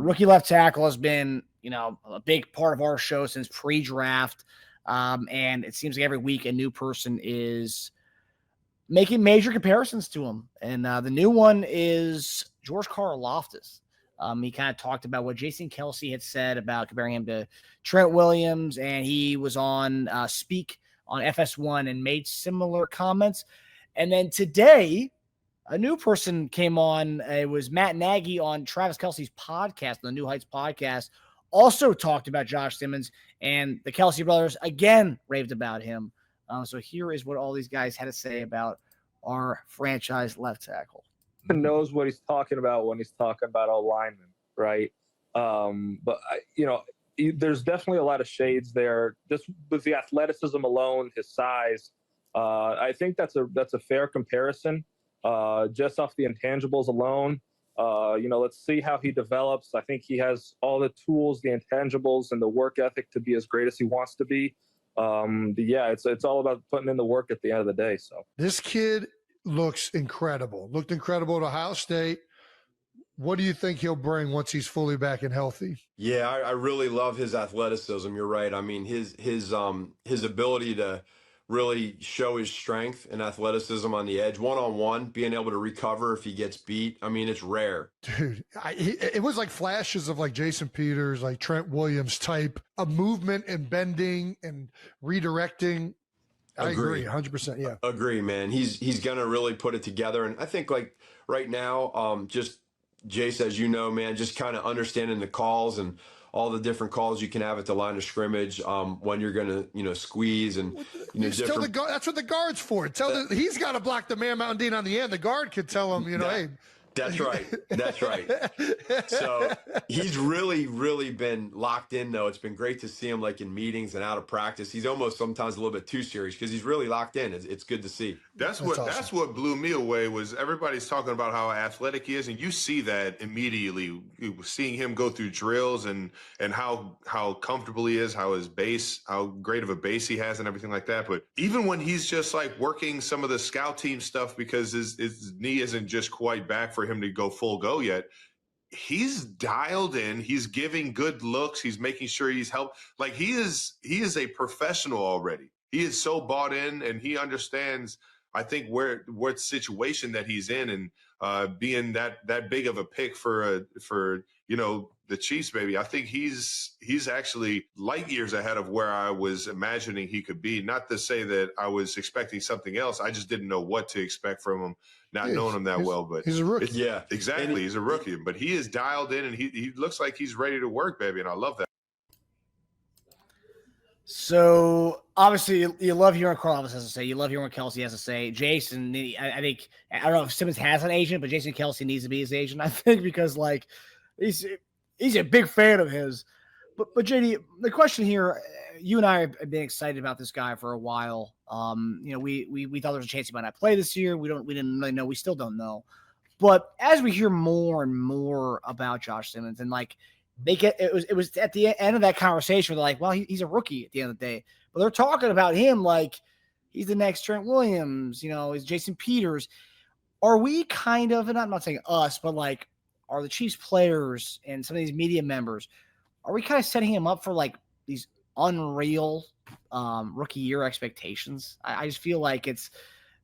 rookie left tackle has been, a big part of our show since pre-draft. And it seems like every week a new person is making major comparisons to him. And the new one is George Karlaftis. He kind of talked about what Jason Kelce had said about comparing him to Trent Williams, and he was on Speak on FS1 and made similar comments. And then today, a new person came on. It was Matt Nagy on Travis Kelce's podcast, the New Heights podcast, also talked about Josh Simmons, and the Kelce brothers again raved about him. So here is what all these guys had to say about our franchise left tackle. Knows what he's talking about when he's talking about alignment, right? But there's definitely a lot of shades there. Just with the athleticism alone, his size, I think that's a fair comparison. Just off the intangibles alone, let's see how he develops. I think he has all the tools, the intangibles, and the work ethic to be as great as he wants to be. It's all about putting in the work at the end of the day. So this kid looks incredible. Looked incredible at Ohio State. What do you think he'll bring once he's fully back and healthy? Yeah, I really love his athleticism. You're right. I mean, his ability to really show his strength and athleticism on the edge, one-on-one, being able to recover if he gets beat. I mean, it's rare. Dude, it was like flashes of like Jason Peters, like Trent Williams type of movement and bending and redirecting. I agree 100%. Yeah. Agree, man. He's going to really put it together. And I think like right now, just Jace, as you know, man, just kind of understanding the calls and all the different calls you can have at the line of scrimmage, when you're going to, squeeze and, different. That's what the guard's for. He's got to block the man Mountain Dean on the end. The guard could tell him, hey. That's right. That's right. So he's really, really been locked in, though. It's been great to see him like in meetings and out of practice. He's almost sometimes a little bit too serious because he's really locked in. It's good to see. That's what blew me away was everybody's talking about how athletic he is, and you see that immediately. Seeing him go through drills and how comfortable he is, how great of a base he has, and everything like that. But even when he's just like working some of the scout team stuff because his knee isn't just quite back for him to go full go yet, he's dialed in. He's giving good looks. He's making sure he's helped. Like he is a professional already. He is so bought in, and he understands, I think, what situation that he's in, and being that big of a pick for the Chiefs, baby. I think he's actually light years ahead of where I was imagining he could be. Not to say that I was expecting something else. I just didn't know what to expect from him, not knowing him that well. But he's a rookie. Yeah, exactly. He's a rookie, but he is dialed in, and he looks like he's ready to work, baby. And I love that. So obviously you love hearing Karlaftis has to say. You love hearing what Kelce has to say. Jason, I think, I don't know if Simmons has an agent, but Jason Kelce needs to be his agent, I think, because like he's a big fan of his. But JD, the question here, you and I have been excited about this guy for a while. We thought there was a chance he might not play this year. We didn't really know. We still don't know. But as we hear more and more about Josh Simmons, and like it was at the end of that conversation, they're like, well, he's a rookie at the end of the day. But they're talking about him like he's the next Trent Williams, he's Jason Peters. Are we kind of, and I'm not saying us, but like, are the Chiefs players and some of these media members, are we kind of setting him up for like these unreal rookie year expectations? I just feel like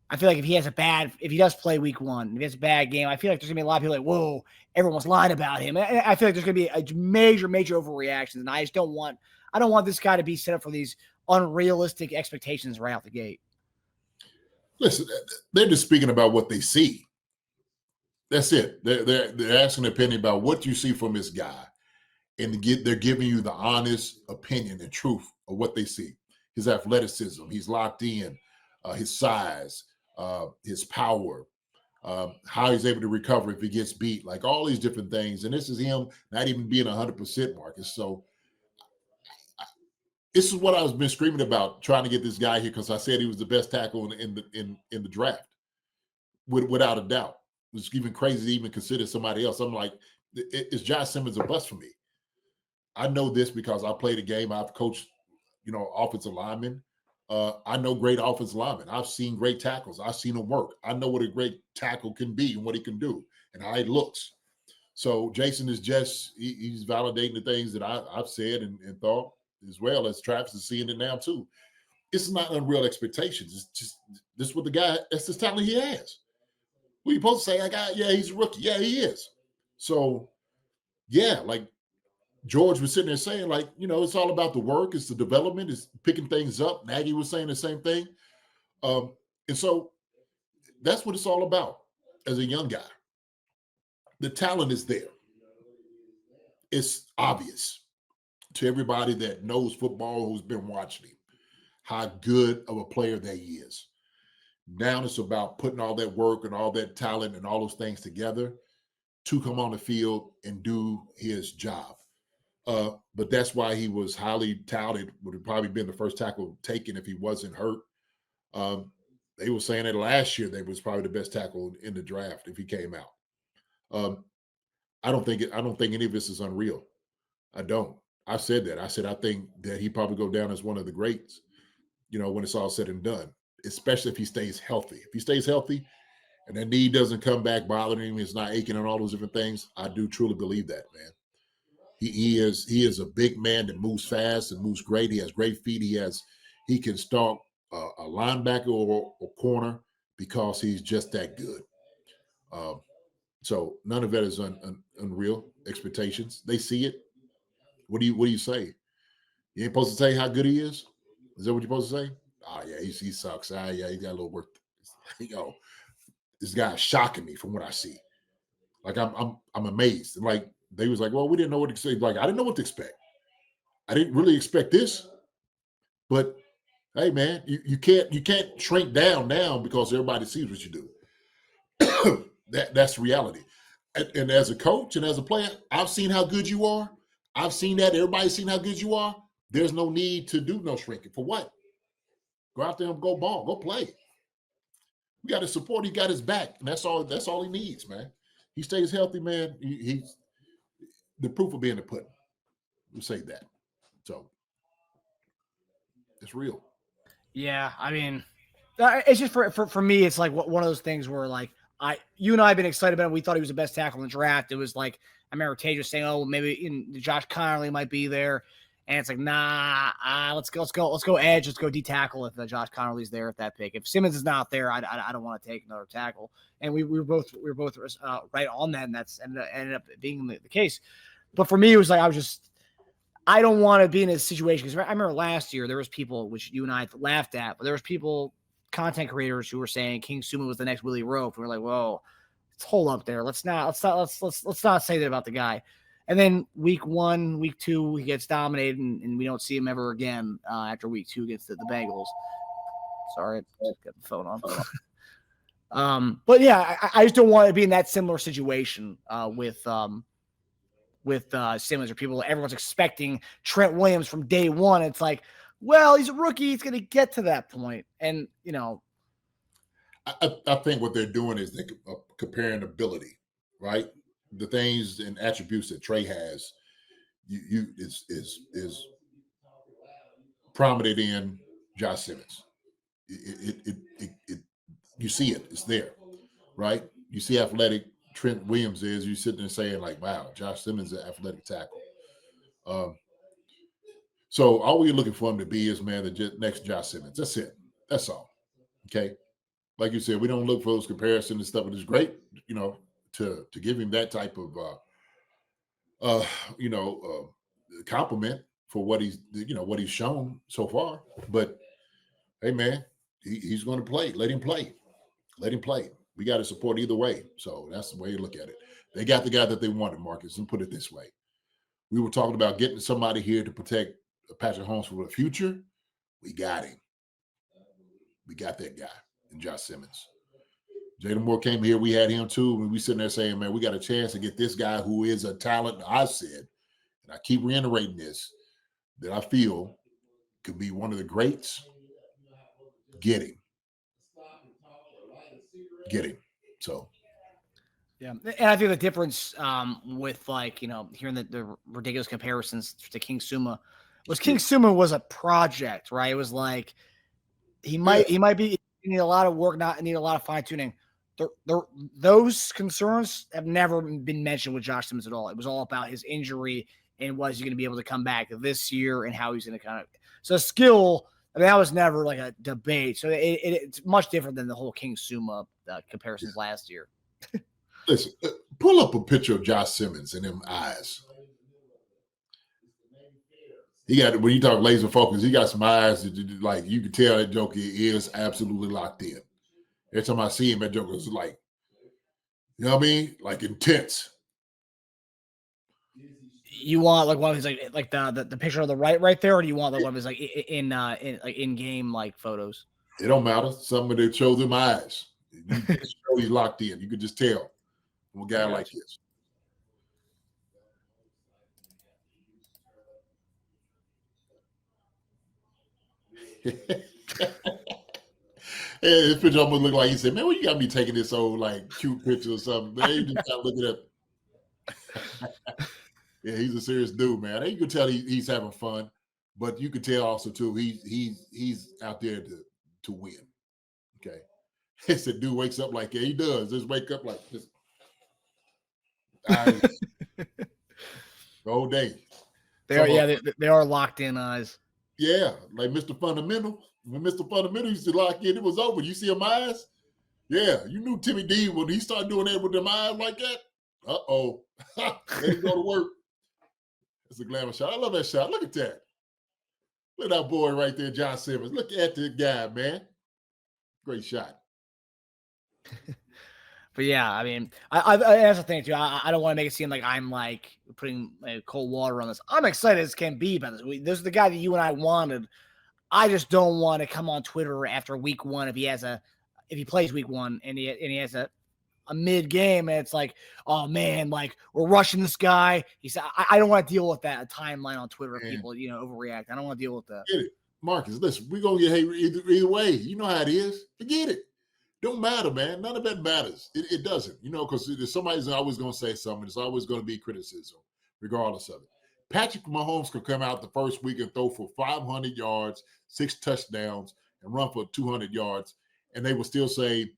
I feel like if he does play week one, if he has a bad game, I feel like there's gonna be a lot of people like, whoa, everyone's lying about him. And I feel like there's gonna be a major overreactions. And I don't want this guy to be set up for these unrealistic expectations right out the gate. Listen, they're just speaking about what they see. That's it. They're asking an opinion about what you see from this guy, and they're giving you the honest opinion and truth of what they see. His athleticism, he's locked in, his size, his power, how he's able to recover if he gets beat, like all these different things. And this is him not even being 100%, Marcus. So this is what I've been screaming about, trying to get this guy here, because I said he was the best tackle in the draft, without a doubt. It's even crazy to even consider somebody else. I'm like, is Josh Simmons a bust for me? I know this because I played a game. I've coached, offensive linemen. I know great offensive linemen. I've seen great tackles. I've seen them work. I know what a great tackle can be and what he can do and how he looks. So Jason is just he's validating the things that I've said and thought, as well as Travis is seeing it now too. It's not unreal expectations. It's just this is what the guy, that's the talent he has. What are you supposed to say? Like, yeah, he's a rookie. Yeah, he is. So yeah, like George was sitting there saying, like, it's all about the work, it's the development, it's picking things up. Nagy was saying the same thing. And so that's what it's all about as a young guy. The talent is there. It's obvious to everybody that knows football, who's been watching him, how good of a player that he is. Now it's about putting all that work and all that talent and all those things together to come on the field and do his job. But that's why he was highly touted, would have probably been the first tackle taken if he wasn't hurt. They were saying that last year they was probably the best tackle in the draft if he came out. I don't think any of this is unreal. I don't. I said that. I said I think that he probably go down as one of the greats, when it's all said and done, especially if he stays healthy. If he stays healthy and that knee doesn't come back bothering him, it's not aching and all those different things, I do truly believe that, man. He is a big man that moves fast and moves great. He has great feet. He can stalk a linebacker or corner because he's just that good. So none of that is unreal expectations. They see it. What do you say? You ain't supposed to say how good he is? Is that what you're supposed to say? Oh yeah, he sucks. Yeah, he got a little work. This guy's shocking me from what I see. Like I'm amazed. And like they was like, well, we didn't know what to expect. Like I didn't know what to expect. I didn't really expect this. But hey, man, you can't shrink down now because everybody sees what you do. That's reality. And as a coach and as a player, I've seen how good you are. I've seen that. Everybody's seen how good you are. There's no need to do no shrinking. For what? Go out there and go ball. Go play. We got his support. He got his back. And that's all he needs, man. He stays healthy, man. He's the proof will be in the pudding. We'll say that. So it's real. Yeah, I mean, it's just for me, it's like one of those things where like you and I have been excited about him. We thought he was the best tackle in the draft. It was like I remember Tage was saying, "Oh, maybe Josh Connolly might be there," and it's like, nah, let's go edge, let's go D tackle if Josh Connolly's there at that pick. If Simmons is not there, I don't want to take another tackle. And we were both right on that, and that's ended up being the case. But for me, it was like I don't want to be in a situation because I remember last year there was people which you and I laughed at, but there was people, content creators, who were saying King Suma was the next Willie Rope. And we're like, whoa, let's hold up there. Let's not say that about the guy. And then week 1, week 2, he gets dominated, and we don't see him ever again after week 2 against the Bengals. Sorry, I got the phone on. But yeah, I just don't want to be in that similar situation with Simmons, or everyone's expecting Trent Williams from day one. It's like, well, he's a rookie. He's going to get to that point. And, I think what they're doing is they're comparing ability, right? The things and attributes that Trey has, is prominent in Josh Simmons. You see it. It's there, right? You see athletic Trent Williams is. You sitting there saying like, wow, Josh Simmons is an athletic tackle. So all we're looking for him to be is, man, the next Josh Simmons. That's it. That's all. Okay. Like you said, we don't look for those comparisons and stuff. It is great, to give him that type of, compliment for what he's shown so far. But hey, man, he's going to play. Let him play. Let him play. We got to support either way. So that's the way you look at it. They got the guy that they wanted, Marcus, and put it this way. We were talking about getting somebody here to protect Patrick Holmes for the future. We got him. We got that guy in Josh Simmons. Jalen Moore came here. We had him too. And we sitting there saying, man, we got a chance to get this guy who is a talent. I said, and I keep reiterating this, that I feel could be one of the greats. Get him. Get him. So. Yeah. And I think the difference with hearing the ridiculous comparisons to King Suma was King Suma was a project, right? It was like he might be need a lot of work, not need a lot of fine tuning. those concerns have never been mentioned with Josh Simmons at all. It was all about his injury and was he going to be able to come back this year and how he's going to kind of – so skill – I mean, that was never like a debate. So it's much different than the whole King Suma comparisons last year. Listen, pull up a picture of Josh Simmons and them eyes. He got, when you talk laser focus, he got some eyes that like you can tell that joker is absolutely locked in. Every time I see him, that joker is like, you know what I mean? Like intense. You want like one of his like the picture on the right there, or do you want like one of his like in game like photos? It don't matter. Something that shows him eyes. You just show he's locked in. You can just tell from a guy like this. This picture almost look like he said, "Man, what you got me taking this old like cute picture or something?" Man, you just gotta look it up. Yeah, he's a serious dude, man. You can tell he's having fun, but you can tell also too he's out there to win. Okay, it's a dude wakes up like he does. Just wake up like this. The whole day. They are locked in eyes. Yeah, like Mr. Fundamental. When Mr. Fundamental used to lock in, it was over. You see him eyes? Yeah, you knew Timmy D when he started doing that with them eyes like that. Uh-oh. Let him go to work. It's a glamour shot. I love that shot. Look at that. Look at that boy right there, Josh Simmons. Look at this guy, man. Great shot. But yeah, I mean, I that's the thing too. I don't want to make it seem like I'm like putting cold water on this. I'm excited as can be about this. This is the guy that you and I wanted. I just don't want to come on Twitter after week one if he plays week one and he has a mid game and it's like, oh man, like we're rushing this guy. He said, I don't want to deal with that timeline on Twitter of people, overreact. I don't want to deal with that. Get it. Marcus, listen, we're gonna get hate either way. You know how it is. Forget it. Don't matter, man. None of that matters. It doesn't, because somebody's always gonna say something. There's always gonna be criticism, regardless of it. Patrick Mahomes could come out the first week and throw for 500 yards, 6 touchdowns, and run for 200 yards, and they will still say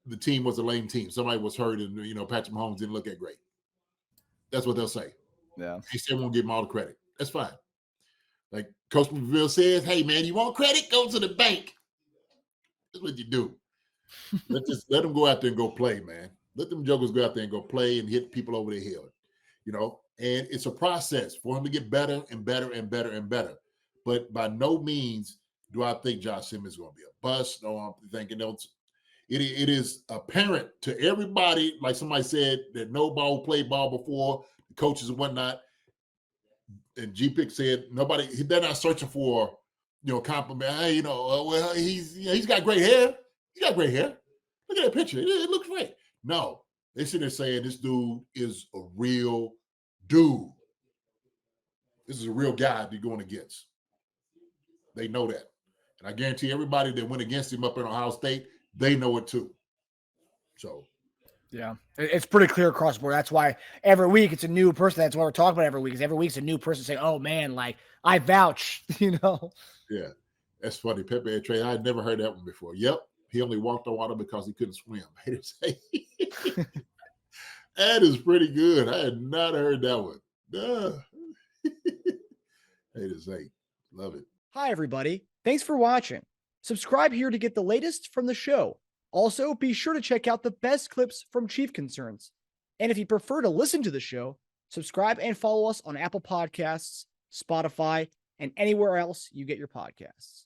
the team was a lame team. Somebody was hurt, and Patrick Mahomes didn't look that great. That's what they'll say. Yeah, they still won't give him all the credit. That's fine. Like Coach McVille says, "Hey man, you want credit? Go to the bank." That's what you do. Let them go out there and go play, man. Let them jokers go out there and go play and hit people over the head. And it's a process for him to get better and better and better and better. But by no means do I think Josh Simmons is going to be a bust. No, I'm thinking else. It is apparent to everybody, like somebody said, that no ball played ball before, the coaches and whatnot. And G-Pick said they're not searching for, compliment. Hey, well, he's got great hair. He's got great hair. Look at that picture. It looks great. No, they sit there saying this dude is a real dude. This is a real guy they're going against. They know that. And I guarantee everybody that went against him up in Ohio State, they know it too. So, yeah, it's pretty clear across the board. That's why every week it's a new person. That's what we're talking about every week. Is every week's a new person saying, "Oh man, like I vouch," Yeah, that's funny. Pepe Trey, I had never heard that one before. Yep, he only walked on water because he couldn't swim. That is pretty good. I had not heard that one. Haters hate. Love it. Hi, everybody. Thanks for watching. Subscribe here to get the latest from the show. Also, be sure to check out the best clips from Chief Concerns. And if you prefer to listen to the show, subscribe and follow us on Apple Podcasts, Spotify, and anywhere else you get your podcasts.